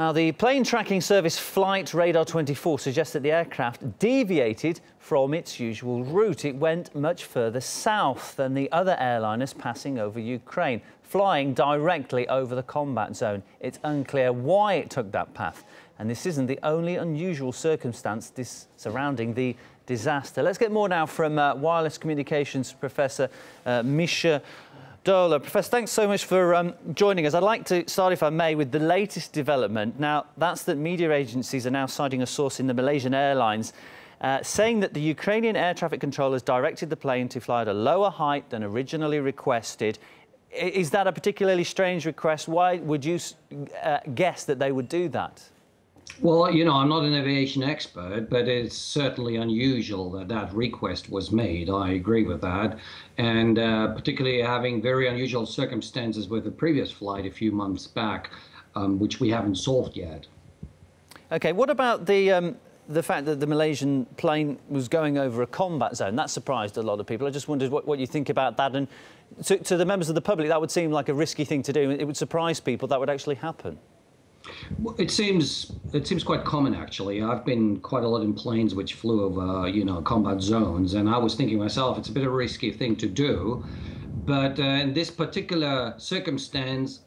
Now, the plane tracking service Flight Radar 24 suggests that the aircraft deviated from its usual route. It went much further south than the other airliners passing over Ukraine, flying directly over the combat zone. It's unclear why it took that path. And this isn't the only unusual circumstance surrounding the disaster. Let's get more now from wireless communications professor Misha Dola. Professor, thanks so much for joining us. I'd like to start, if I may, with the latest development. Now, that's that media agencies are now citing a source in the Malaysian Airlines saying that the Ukrainian air traffic controllers directed the plane to fly at a lower height than originally requested. Is that a particularly strange request? Why would you guess that they would do that? Well, you know, I'm not an aviation expert, but it's certainly unusual that that request was made. I agree with that. And particularly having very unusual circumstances with the previous flight a few months back, which we haven't solved yet. OK, what about the fact that the Malaysian plane was going over a combat zone? That surprised a lot of people. I just wondered what you think about that. And to the members of the public, that would seem like a risky thing to do. It would surprise people that would actually happen. It seems quite common, actually. I've been quite a lot in planes which flew over, you know, combat zones, and I was thinking myself, it's a bit of a risky thing to do. But in this particular circumstance,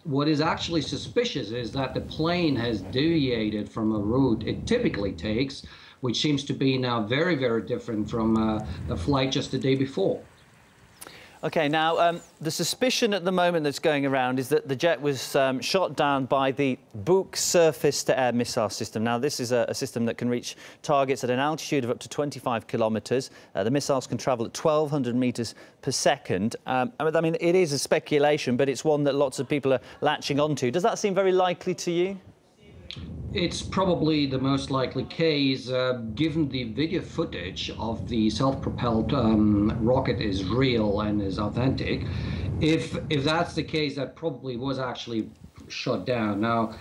what is actually suspicious is that the plane has deviated from a route it typically takes, which seems to be now very, very different from a flight just the day before. OK, now, the suspicion at the moment that's going around is that the jet was shot down by the Buk surface-to-air missile system. Now, this is a system that can reach targets at an altitude of up to 25 kilometres. The missiles can travel at 1,200 metres per second. I mean, it is a speculation, but it's one that lots of people are latching onto. Does that seem very likely to you? It's probably the most likely case, given the video footage of the self-propelled rocket is real and is authentic. If that's the case, that probably was actually shot down. Now,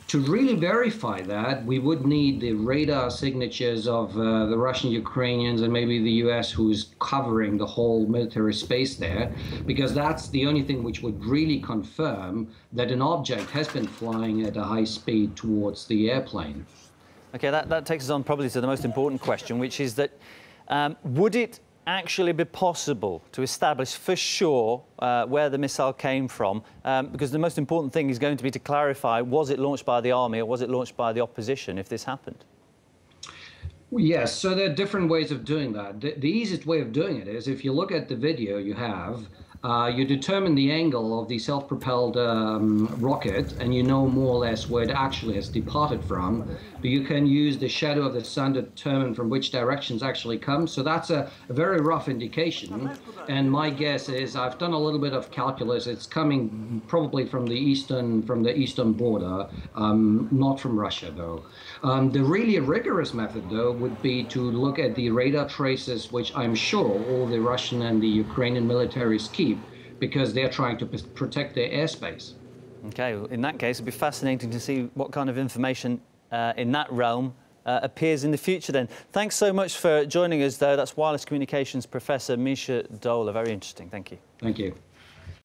to really verify that, we would need the radar signatures of the Russian, Ukrainians, and maybe the US, who's covering the whole military space there, because that's the only thing which would really confirm that an object has been flying at a high speed towards the airplane. OK, that takes us on probably to the most important question, which is that would it actually be possible to establish for sure where the missile came from? Because the most important thing is going to be to clarify, was it launched by the army or was it launched by the opposition if this happened? Yes, so there are different ways of doing that. The easiest way of doing it is, if you look at the video you have, you determine the angle of the self-propelled rocket, and you know more or less where it actually has departed from. But you can use the shadow of the sun to determine from which directions actually come. So that's a very rough indication. And my guess is, I've done a little bit of calculus. It's coming probably from the eastern border, not from Russia, though. The really rigorous method, though, would be to look at the radar traces, which I'm sure all the Russian and the Ukrainian militaries keep, because they're trying to protect their airspace. OK, well, in that case, it'd be fascinating to see what kind of information in that realm appears in the future then. Thanks so much for joining us, though. That's wireless communications professor Misha Dola. Very interesting. Thank you. Thank you.